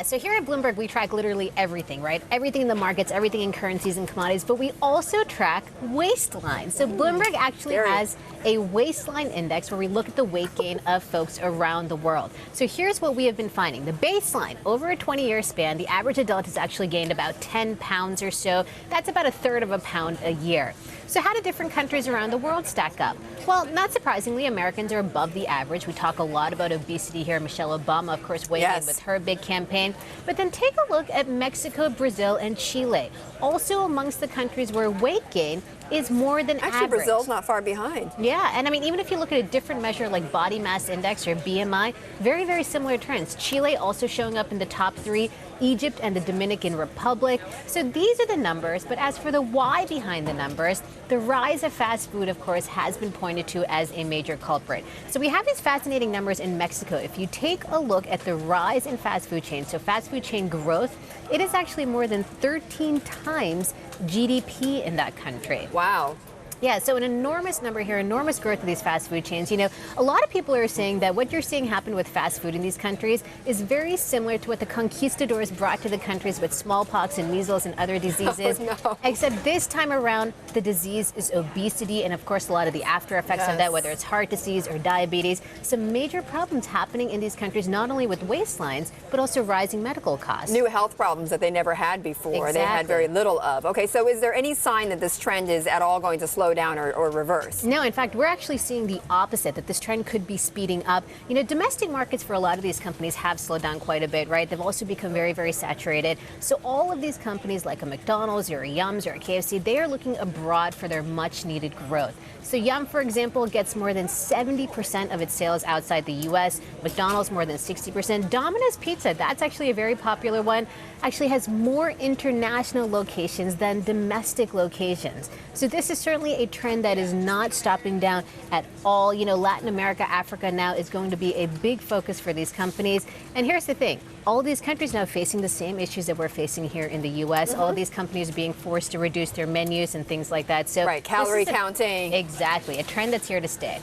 So here at Bloomberg, we track literally everything, right? Everything in the markets, everything in currencies and commodities, but we also track Waistline. So Bloomberg actually has a Waistline index where we look at the weight gain of folks around the world. So here's what we have been finding. The baseline, over a 20-year span, the average adult has actually gained about 10 pounds or so. That's about a third of a pound a year. So how do different countries around the world stack up? Well, not surprisingly, Americans are above the average. We talk a lot about obesity here. Michelle Obama, of course, weighed in with her big campaign. But then take a look at Mexico, Brazil, and Chile. Also amongst the countries where weight gain is more than average. Actually, Brazil's not far behind. Yeah, and I mean, even if you look at a different measure like body mass index or BMI, very, very similar trends. Chile also showing up in the top 3, Egypt and the Dominican Republic. So these are the numbers, but as for the why behind the numbers, the rise of fast food, of course, has been pointed to as a major culprit. So we have these fascinating numbers in Mexico. If you take a look at the rise in fast food chains, so fast food chain growth, it is actually more than 13 times GDP in that country. Wow. Yeah, so an enormous number here, enormous growth of these fast food chains. You know, a lot of people are saying that what you're seeing happen with fast food in these countries is very similar to what the conquistadors brought to the countries with smallpox and measles and other diseases. Oh, no. Except this time around, the disease is obesity and, of course, a lot of the after effects of that, whether it's heart disease or diabetes. Some major problems happening in these countries, not only with waistlines, but also rising medical costs. New health problems that they never had before. They had very little of. Okay, so is there any sign that this trend is at all going to slow down or reverse? No, in fact, we're actually seeing the opposite, that this trend could be speeding up. You know, domestic markets for a lot of these companies have slowed down quite a bit, right? They've also become very, very saturated. So all of these companies like a McDonald's or a Yum's or a KFC, they are looking abroad for their much needed growth. So Yum, for example, gets more than 70% of its sales outside the U.S., McDonald's more than 60%. Domino's Pizza, that's actually a very popular one, actually has more international locations than domestic locations. So this is certainly a trend that is not stopping down at all. You know, Latin America, Africa now is going to be a big focus for these companies. And here's the thing. All of these countries now facing the same issues that we're facing here in the U.S. All of these companies being forced to reduce their menus and things like that. So calorie counting. Exactly. A trend that's here to stay.